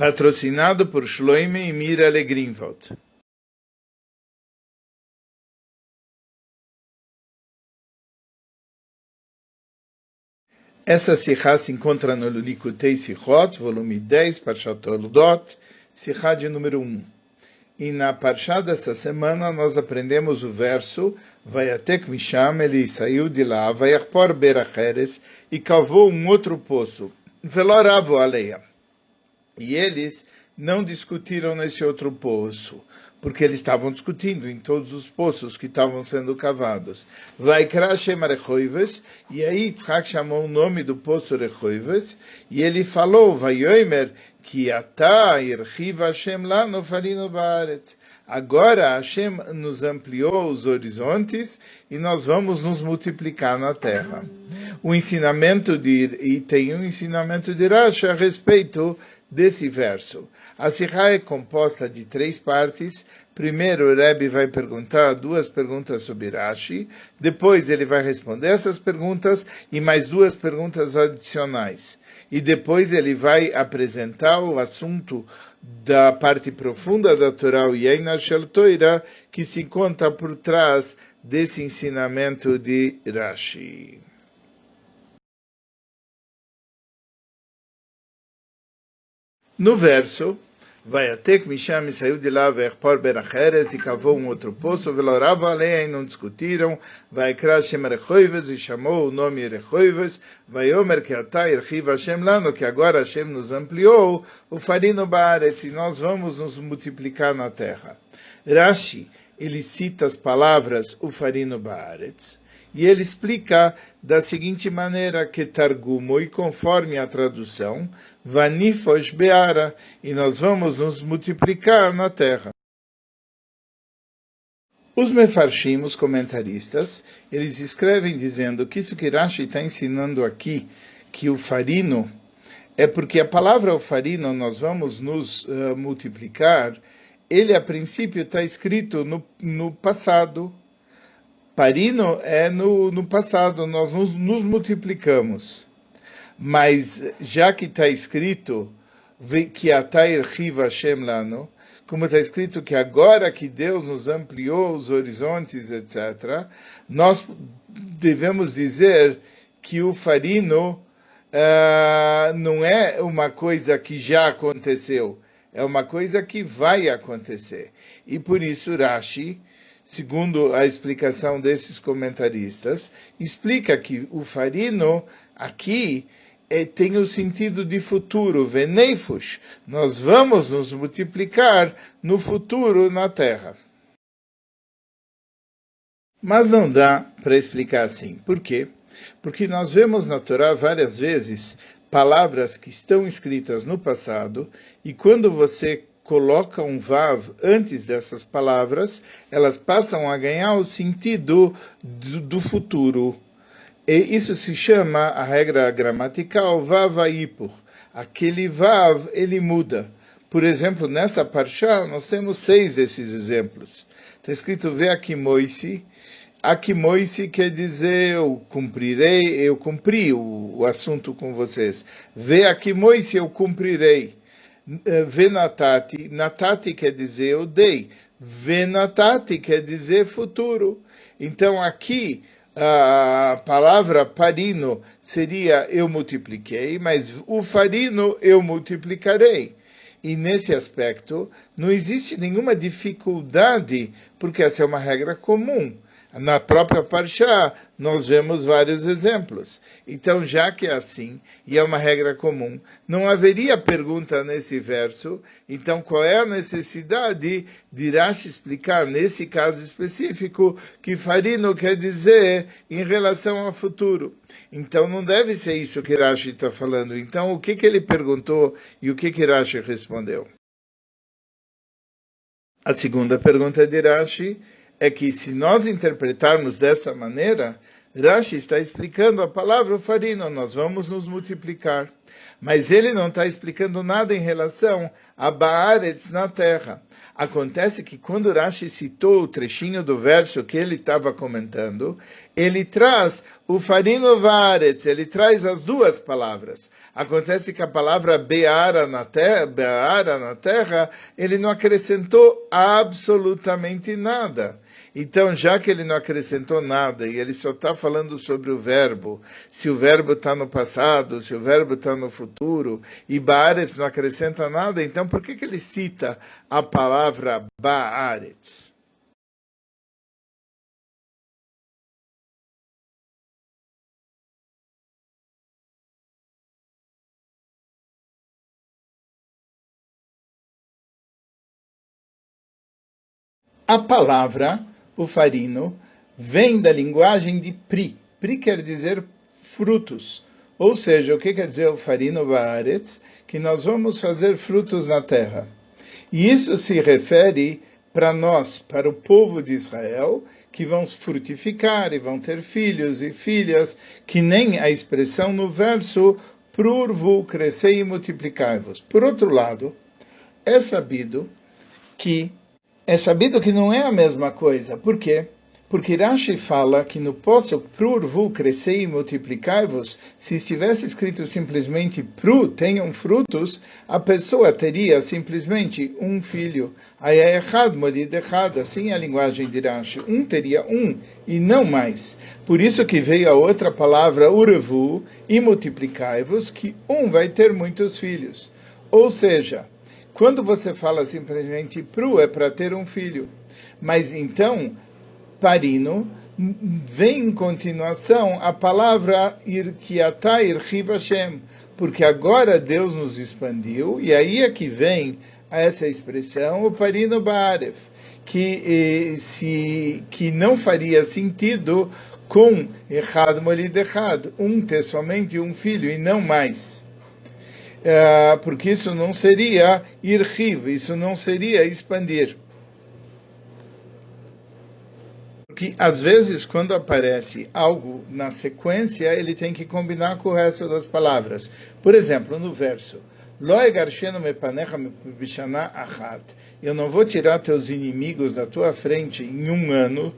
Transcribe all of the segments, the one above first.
patrocinado por Shloime e Mira Greenwald. Essa Sihá se encontra no Likutei Sihot, volume 10, Parshat Toldot, Sihá de número 1. E na Parshá dessa semana nós aprendemos o verso Vayatek Misham, ele saiu de lá, Vayachpor Beracheres, e cavou um outro poço, Veloravo Aleia. E eles não discutiram nesse outro poço, porque eles estavam discutindo em todos os poços que estavam sendo cavados. Vaikra Shem Rechoives, e aí Yitzhak chamou o nome do poço Rechoives, e ele falou, Vayomer, que Ata Irchiva Hashem lá no Farino Baaretz. Agora Hashem nos ampliou os horizontes e nós vamos nos multiplicar na terra. E tem um ensinamento de Rashi a respeito desse verso. A Sihá é composta de 3 partes. Primeiro, o Rebbe vai perguntar 2 perguntas sobre Rashi. Depois, ele vai responder essas perguntas e mais 2 perguntas adicionais. E depois, ele vai apresentar o assunto da parte profunda da Torá, o Yeina Shel Toira, que se conta por trás desse ensinamento de Rashi. No verso, Vayatek Misham, saiu de lá, Vayachpor Beracheres, e cavou um outro poço, Velorava Aleia, e não discutiram, Vaikra Shem Rechoives, e chamou o nome Rechoives, Vayomer que Ata Irchiva Hashem Lano, que agora Hashem nos ampliou, o Farino Baaretz, e nós vamos nos multiplicar na terra. Rashi, ele cita as palavras, o Farino Baaretz, e ele explica da seguinte maneira, que Targumo, e conforme a tradução, Vanifosh Beara, e nós vamos nos multiplicar na terra. Os Mefarshim, os comentaristas, eles escrevem dizendo que isso que Rashi está ensinando aqui, que o farino, é porque a palavra o farino, nós vamos nos multiplicar, ele a princípio está escrito no passado. Parino é no passado, nós nos multiplicamos. Mas já que está escrito que Atair Chiva Hashem Lano, como está escrito que agora que Deus nos ampliou os horizontes, etc., nós devemos dizer que o farino não é uma coisa que já aconteceu, é uma coisa que vai acontecer. E por isso Rashi, segundo a explicação desses comentaristas, explica que o farino aqui tem o sentido de futuro, veneifush, nós vamos nos multiplicar no futuro na terra. Mas não dá para explicar assim. Por quê? Porque nós vemos na Torá várias vezes palavras que estão escritas no passado, e quando você coloca um vav antes dessas palavras, elas passam a ganhar o sentido do futuro. E isso se chama, a regra gramatical, vav aipur. Aquele vav, ele muda. Por exemplo, nessa parshá, nós temos 6 desses exemplos. Está escrito ve'akimoisi. Akimoisi quer dizer eu cumprirei, eu cumpri o assunto com vocês. Ve'akimoisi, eu cumprirei. Venatati, natati quer dizer eu dei. Venatati quer dizer futuro. Então aqui a palavra parino seria eu multipliquei, mas o farino eu multiplicarei. E nesse aspecto não existe nenhuma dificuldade, porque essa é uma regra comum. Na própria Parshá, nós vemos vários exemplos. Então, já que é assim, e é uma regra comum, não haveria pergunta nesse verso. Então, qual é a necessidade de Rashi explicar, nesse caso específico, que farino quer dizer em relação ao futuro? Então, não deve ser isso que Rashi está falando. Então, o que ele perguntou e o que Rashi respondeu? A segunda pergunta de Rashi é que se nós interpretarmos dessa maneira, Rashi está explicando a palavra farino, nós vamos nos multiplicar. Mas ele não está explicando nada em relação a Baaretz na terra. Acontece que quando Rashi citou o trechinho do verso que ele estava comentando, ele traz O farino varetz, ele traz as duas palavras. Acontece que a palavra beara na terra, ele não acrescentou absolutamente nada. Então, já que ele não acrescentou nada e ele só está falando sobre o verbo, se o verbo está no passado, se o verbo está no futuro, e baaretz não acrescenta nada, então por que ele cita a palavra baaretz? A palavra, o farino, vem da linguagem de pri. Pri quer dizer frutos. Ou seja, o que quer dizer o farino baaretz? Que nós vamos fazer frutos na terra. E isso se refere para nós, para o povo de Israel, que vão frutificar e vão ter filhos e filhas, que nem a expressão no verso, prurvu, crescei e multiplicai-vos. Por outro lado, é sabido que não é a mesma coisa. Por quê? Porque Rashi fala que no poço prurvu, crescei e multiplicai-vos, se estivesse escrito simplesmente pru, tenham frutos, a pessoa teria simplesmente um filho. Aí é errado, molid errado, assim é a linguagem de Rashi. Um teria um e não mais. Por isso que veio a outra palavra urvu e multiplicai-vos, que um vai ter muitos filhos. Ou seja, quando você fala simplesmente pru, é para ter um filho. Mas então, parino, vem em continuação a palavra irkiatá irchiv Hashem, porque agora Deus nos expandiu, e aí é que vem essa expressão, o parino ba'aref, que não faria sentido com errado molid errado, ter somente um filho e não mais. Porque isso não seria irhiv, isso não seria expandir. Porque, às vezes, quando aparece algo na sequência, ele tem que combinar com o resto das palavras. Por exemplo, no verso, eu não vou tirar teus inimigos da tua frente em um ano,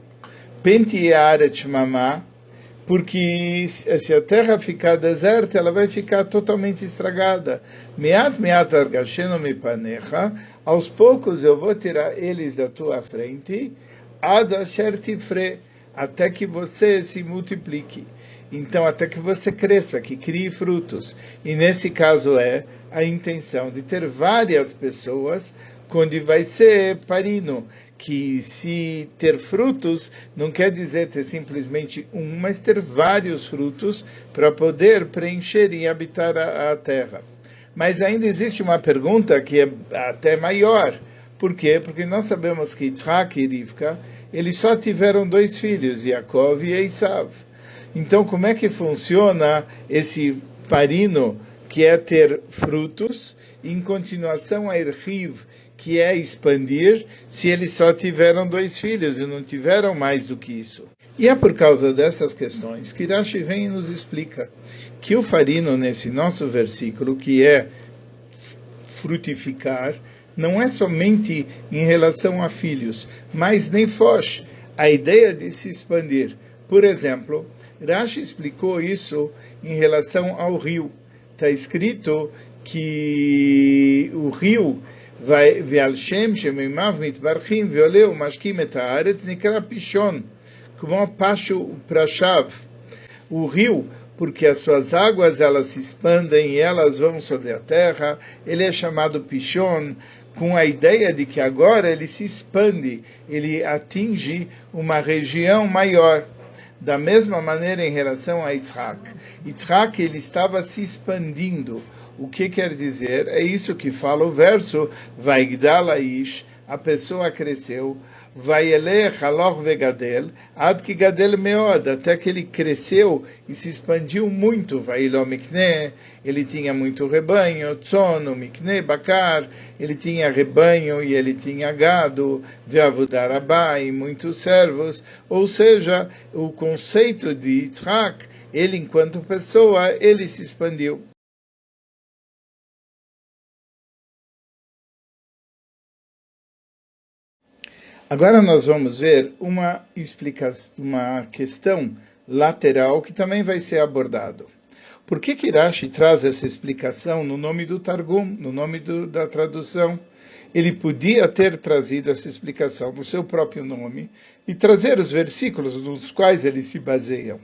porque se a terra ficar deserta, ela vai ficar totalmente estragada. Aos poucos eu vou tirar eles da tua frente, até que você se multiplique. Então, até que você cresça, que crie frutos. E nesse caso é a intenção de ter várias pessoas, onde vai ser parino, que se ter frutos, não quer dizer ter simplesmente um, mas ter vários frutos para poder preencher e habitar a terra. Mas ainda existe uma pergunta que é até maior. Por quê? Porque nós sabemos que Yitzhak e Rivka, eles só tiveram 2 filhos, Yaakov e Esav. Então, como é que funciona esse parino, que é ter frutos, em continuação a Irhiv, que é expandir, se eles só tiveram 2 filhos e não tiveram mais do que isso? E é por causa dessas questões que Rashi vem e nos explica que o farino, nesse nosso versículo, que é frutificar, não é somente em relação a filhos, mas nefosh, a ideia de se expandir. Por exemplo, Rashi explicou isso em relação ao rio. Está escrito que o rio vai ve'al shem shemimav mitbarchim ve'oleu mashkim et haaretz nikra pishon, como pashu prashav. O rio, porque as suas águas elas se expandem e elas vão sobre a terra, ele é chamado Pishon, com a ideia de que agora ele se expande, ele atinge uma região maior. Da mesma maneira em relação a Yitzhak. Yitzhak, ele estava se expandindo. O que quer dizer? É isso que fala o verso, Vaigdal Aish, a pessoa cresceu, Vayelech haloch vegadel, ad ki gadel meod, até que ele cresceu e se expandiu muito. Vailo mikne, ele tinha muito rebanho, tzono mikne bakar, ele tinha rebanho e ele tinha gado, ve'avudar rabá, e muitos servos. Ou seja, o conceito de Yitzhak, ele enquanto pessoa, ele se expandiu. Agora nós vamos ver uma explicação, uma questão lateral que também vai ser abordado. Por que Rashi traz essa explicação no nome do Targum, no nome da tradução? Ele podia ter trazido essa explicação no seu próprio nome e trazer os versículos nos quais eles se baseiam.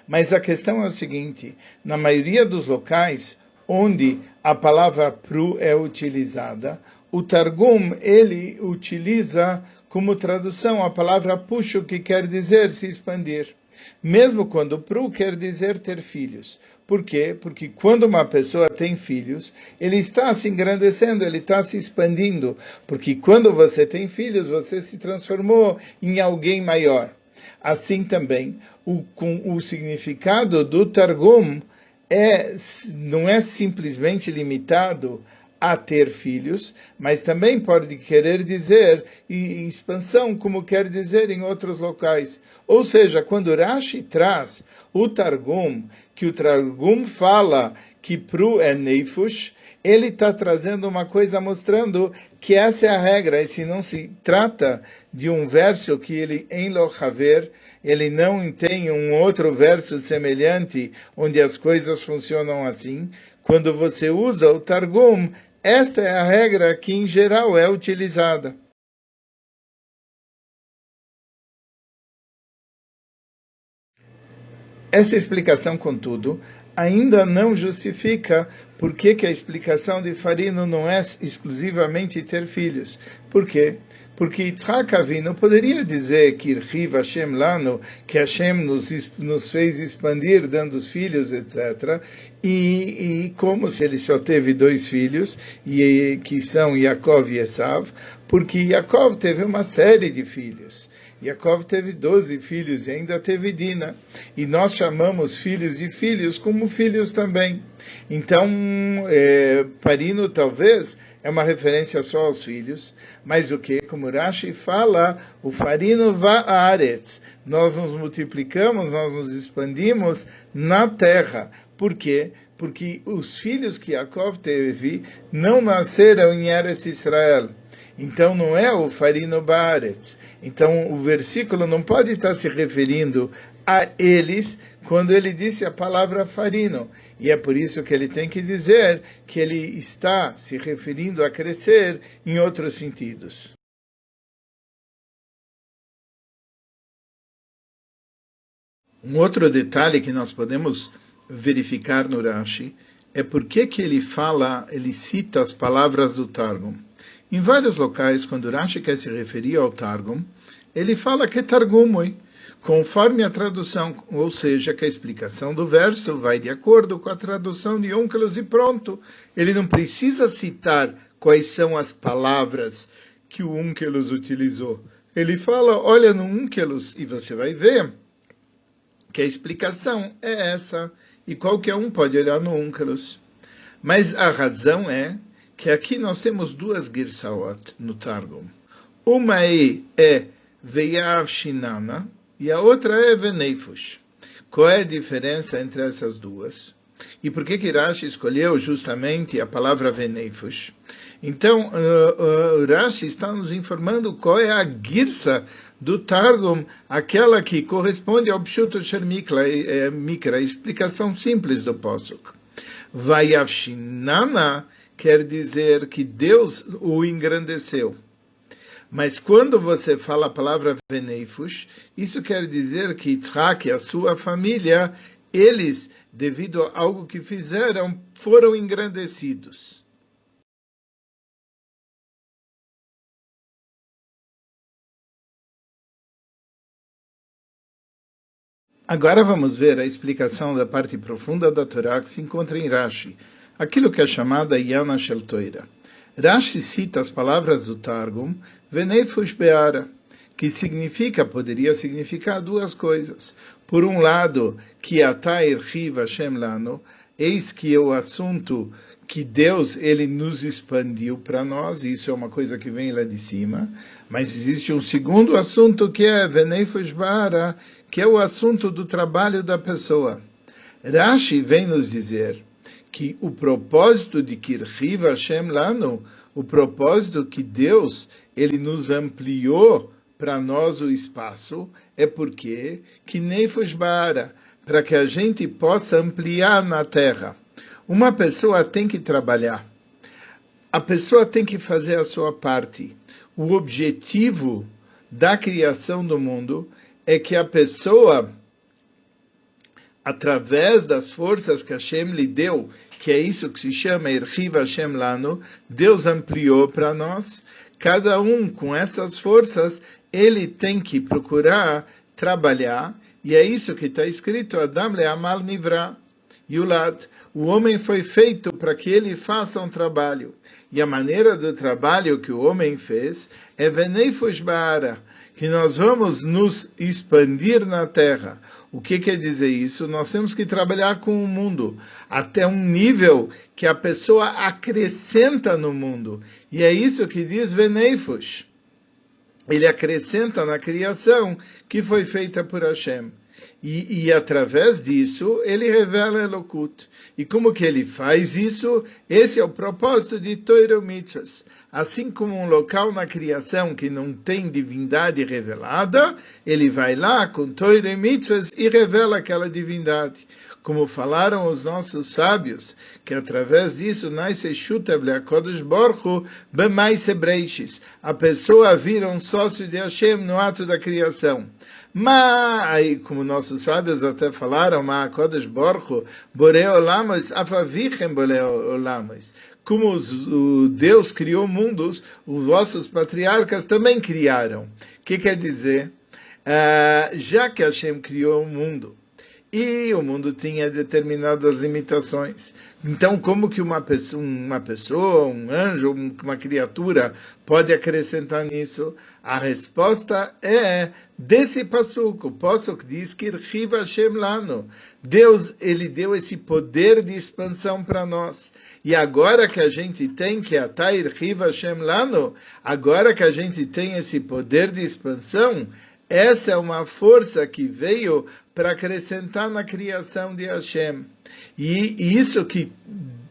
Mas a questão é o seguinte, na maioria dos locais onde a palavra pru é utilizada, o Targum, ele utiliza como tradução a palavra pushu, que quer dizer se expandir. Mesmo quando pru quer dizer ter filhos. Por quê? Porque quando uma pessoa tem filhos, ele está se engrandecendo, ele está se expandindo. Porque quando você tem filhos, você se transformou em alguém maior. Assim também, o significado do Targum não é simplesmente limitado a ter filhos, mas também pode querer dizer em expansão, como quer dizer em outros locais. Ou seja, quando Rashi traz o Targum, que o Targum fala que pru é neifush, ele está trazendo uma coisa mostrando que essa é a regra, e se não se trata de um verso que ele em Lochaver, ele não tem um outro verso semelhante onde as coisas funcionam assim. Quando você usa o Targum, esta é a regra que em geral é utilizada. Essa explicação, contudo, ainda não justifica por que a explicação de Farino não é exclusivamente ter filhos. Por quê? Porque Yitzhak Avinu poderia dizer que Irhiv Hashem Lano, que Hashem nos fez expandir dando os filhos, etc. E como se ele só teve 2 filhos, que são Yaakov e Esav, porque Yaakov teve uma série de filhos. Yaakov teve 12 filhos e ainda teve Dina. E nós chamamos filhos de filhos como filhos também. Então, Parino talvez é uma referência só aos filhos, mas o que? Como Rashi fala, o Farino va'aretz. Nós nos multiplicamos, nós nos expandimos na terra. Por quê? Porque os filhos que Yaakov teve não nasceram em Eretz Israel. Então não é o Farino Baaretz. Então o versículo não pode estar se referindo a eles quando ele disse a palavra farino. E é por isso que ele tem que dizer que ele está se referindo a crescer em outros sentidos. Um outro detalhe que nós podemos verificar no Rashi é por que ele cita as palavras do Targum. Em vários locais, quando Rashi quer se referir ao Targum, ele fala que é Targumoi, conforme a tradução, ou seja, que a explicação do verso vai de acordo com a tradução de Onkelos e pronto. Ele não precisa citar quais são as palavras que o Onkelos utilizou. Ele fala, olha no Onkelos, e você vai ver que a explicação é essa, e qualquer um pode olhar no Onkelos. Mas a razão é que aqui nós temos 2 Girsaot no Targum. Uma é Veyav Shinana e a outra é Veneifush. Qual é a diferença entre essas duas? E por que Rashi escolheu justamente a palavra Veneifush? Então, Rashi está nos informando qual é a Girsa do Targum, aquela que corresponde ao Pshuto Shel Mikra, a explicação simples do Posuk. Vayav Shinana quer dizer que Deus o engrandeceu. Mas quando você fala a palavra Veneifush, isso quer dizer que Yitzhak e a sua família, eles, devido a algo que fizeram, foram engrandecidos. Agora vamos ver a explicação da parte profunda da Torá que se encontra em Rashi, aquilo que é chamada Yana Shel Toira. Rashi cita as palavras do Targum, Veneifush Be'ara, que poderia significar 2 coisas. Por um lado, que Ata Irhiv Hashem Lano, eis que é o assunto que Deus ele nos expandiu para nós, e isso é uma coisa que vem lá de cima, mas existe um segundo assunto que é Veneifush Be'ara, que é o assunto do trabalho da pessoa. Rashi vem nos dizer que o propósito de Kirchiv Hashem Lano, o propósito que Deus ele nos ampliou para nós o espaço, é porque que Nefesh Ba'ara, para que a gente possa ampliar na Terra. Uma pessoa tem que trabalhar. A pessoa tem que fazer a sua parte. O objetivo da criação do mundo é que a pessoa, através das forças que Hashem lhe deu, que é isso que se chama Erchiv Hashem Lano, Deus ampliou para nós. Cada um com essas forças, ele tem que procurar trabalhar, e é isso que está escrito, Adam le'amal nivra, Yulad, o homem foi feito para que ele faça um trabalho. E a maneira do trabalho que o homem fez é Veneifush Ba'ara, que nós vamos nos expandir na Terra. O que quer dizer isso? Nós temos que trabalhar com o mundo até um nível que a pessoa acrescenta no mundo. E é isso que diz Veneifush. Ele acrescenta na criação que foi feita por Hashem. E através disso, ele revela Elokut. E como que ele faz isso? Esse é o propósito de Torah Mitzvahs. Assim como um local na criação que não tem divindade revelada, ele vai lá com Torah Mitzvahs e revela aquela divindade. Como falaram os nossos sábios, que através disso nasce Shutev le'Akadosh Baruch Hu b'maaseh Bereishis. A pessoa vira um sócio de Hashem no ato da criação. Mas, como nossos sábios até falaram, Ma'akadosh Baruch Hu borei olamos afavichem borei olamos. Como o Deus criou mundos, os vossos patriarcas também criaram. O que quer dizer? Já que Hashem criou o mundo, e o mundo tinha determinadas limitações. Então, como que uma pessoa, um anjo, uma criatura pode acrescentar nisso? A resposta é desse passuco. O passuco diz que Irchiv Hashem Lano. Deus, ele deu esse poder de expansão para nós. E agora que a gente tem que atar Irchiv Hashem Lano, agora que a gente tem esse poder de expansão, essa é uma força que veio para acrescentar na criação de Hashem. E isso que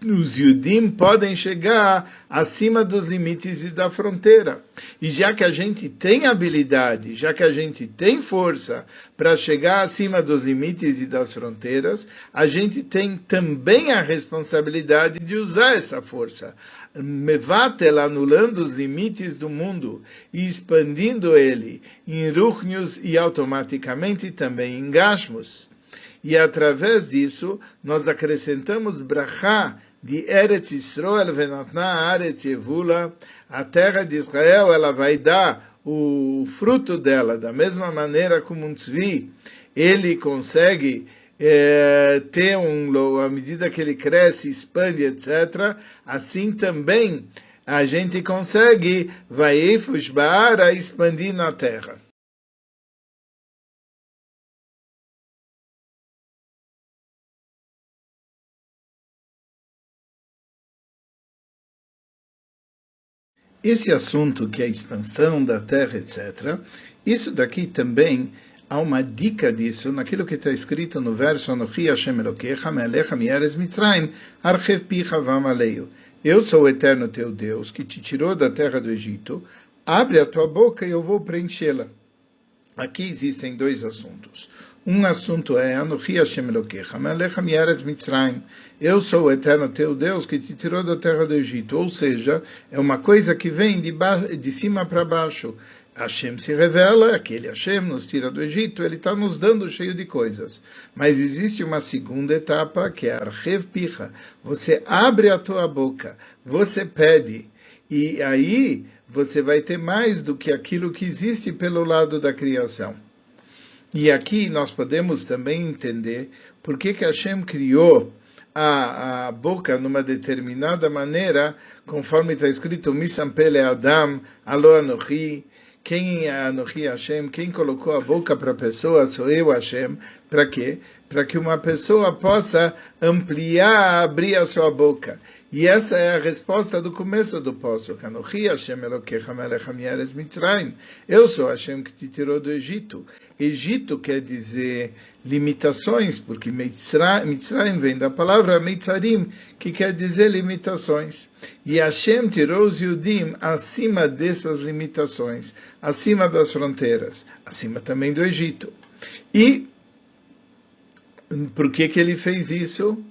os Yudim podem chegar acima dos limites e da fronteira. E já que a gente tem habilidade, já que a gente tem força para chegar acima dos limites e das fronteiras, a gente tem também a responsabilidade de usar essa força. Mevatel, anulando os limites do mundo e expandindo ele em ruchnius e automaticamente também em gashmus. E através disso, nós acrescentamos brachá de Eretz Yisroel venotna Aretz Yevula. A terra de Israel, ela vai dar o fruto dela, da mesma maneira como um tzvi, ele consegue ter à medida que ele cresce, expande, etc., assim também a gente consegue Vayeifush Ba'ara, expandir na terra. Esse assunto que é a expansão da terra, etc., isso daqui também há uma dica disso naquilo que está escrito no verso Anochi Hashem Elokecha me'alecha mi'eretz Mitzrayim archev picha v'amaleio. Eu sou o eterno teu Deus que te tirou da terra do Egito, abre a tua boca e eu vou preenchê-la. Aqui existem dois assuntos. Um assunto é Anochi Hashem Elokecha me'alecha mi'eretz Mitzrayim. Eu sou o eterno teu Deus que te tirou da terra do Egito. Ou seja, é uma coisa que vem de cima para baixo. Hashem se revela, aquele Hashem nos tira do Egito, ele está nos dando cheio de coisas. Mas existe uma segunda etapa, que é Archev Picha. Você abre a tua boca, você pede, e aí você vai ter mais do que aquilo que existe pelo lado da criação. E aqui nós podemos também entender por que Hashem criou a boca numa determinada maneira, conforme está escrito, Misampele Adam, Alo Anochi. Quem é Anochi Hashem? Quem colocou a boca para a pessoa sou eu, Hashem. Para quê? Para que uma pessoa possa ampliar, abrir a sua boca. E essa é a resposta do começo do Pasuk. Anochi Hashem Elokecha melech hamieretz Mitzrayim. Eu sou Hashem que te tirou do Egito. Egito quer dizer limitações, porque Mitzrayim vem da palavra Mitzarim, que quer dizer limitações. E Hashem tirou os Yudim acima dessas limitações, acima das fronteiras, acima também do Egito. E por que ele fez isso?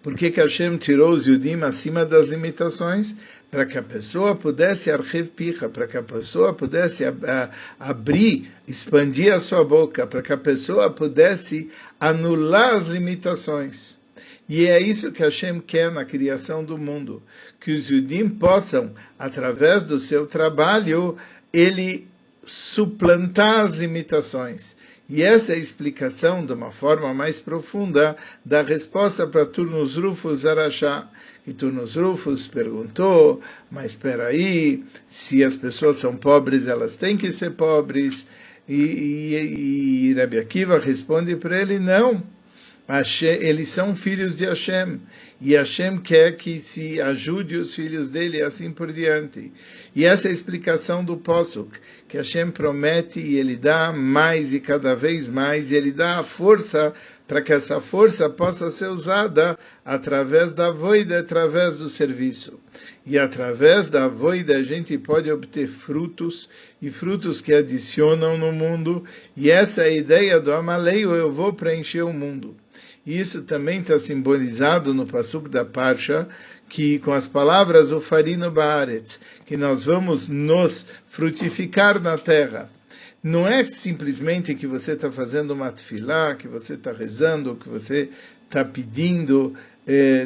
Por que Hashem tirou os Yudim acima das limitações? Para que a pessoa pudesse archiv picha, para que a pessoa pudesse abrir, expandir a sua boca, para que a pessoa pudesse anular as limitações. E é isso que Hashem quer na criação do mundo, que os Yudim possam, através do seu trabalho, ele suplantar as limitações. E essa é a explicação, de uma forma mais profunda, da resposta para Turnus Rufus Arashá. E Turnus Rufus perguntou, mas espera aí, se as pessoas são pobres, elas têm que ser pobres. E Rabi Akiva responde para ele, não. Eles são filhos de Hashem, e Hashem quer que se ajude os filhos dele e assim por diante. E essa é a explicação do Pasuk, que Hashem promete e ele dá mais e cada vez mais, e ele dá a força para que essa força possa ser usada através da voida, através do serviço. E através da voida a gente pode obter frutos, e frutos que adicionam no mundo, e essa é a ideia do Amaleio, eu vou preencher o mundo. E isso também está simbolizado no Pasuk da Parsha, que com as palavras o farino baaretz, que nós vamos nos frutificar na terra. Não é simplesmente que você está fazendo uma tefilá, que você está rezando, que você está pedindo,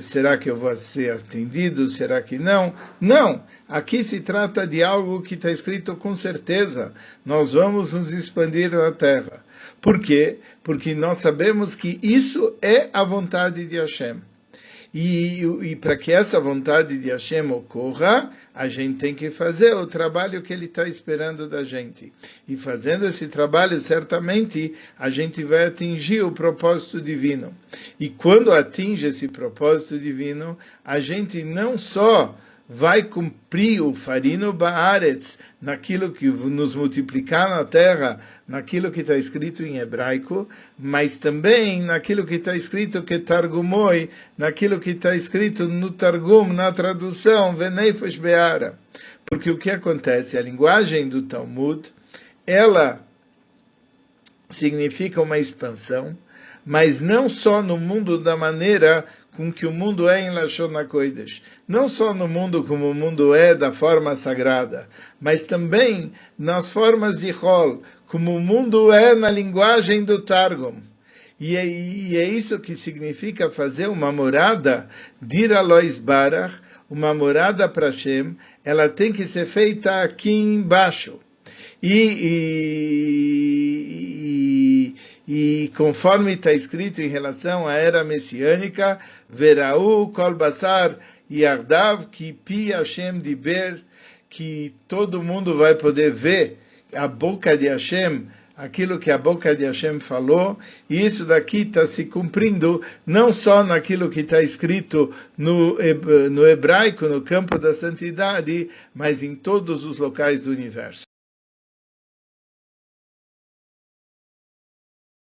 será que eu vou ser atendido, será que não? Não! Aqui se trata de algo que está escrito com certeza. Nós vamos nos expandir na terra. Por quê? Porque nós sabemos que isso é a vontade de Hashem. E para que essa vontade de Hashem ocorra, a gente tem que fazer o trabalho que Ele está esperando da gente. E fazendo esse trabalho, certamente, a gente vai atingir o propósito divino. E quando atinge esse propósito divino, a gente não só vai cumprir o farino baaretz, naquilo que nos multiplicar na terra, naquilo que está escrito em hebraico, mas também naquilo que está escrito que targumoi, naquilo que está escrito no Targum, na tradução, venefesh beara. Porque o que acontece? A linguagem do Talmud, ela significa uma expansão, mas não só no mundo da maneira com que o mundo é em Lashon HaKodesh. Não só no mundo como o mundo é da forma sagrada, mas também nas formas de Hol, como o mundo é na linguagem do Targum. E é isso que significa fazer uma morada, dir Alois Barach, uma morada para Hashem, ela tem que ser feita aqui embaixo. E conforme está escrito em relação à era messiânica, Verau kol basar yardav ki pi Hashem diber, que todo mundo vai poder ver a boca de Hashem, aquilo que a boca de Hashem falou, e isso daqui está se cumprindo não só naquilo que está escrito no hebraico, no campo da santidade, mas em todos os locais do universo.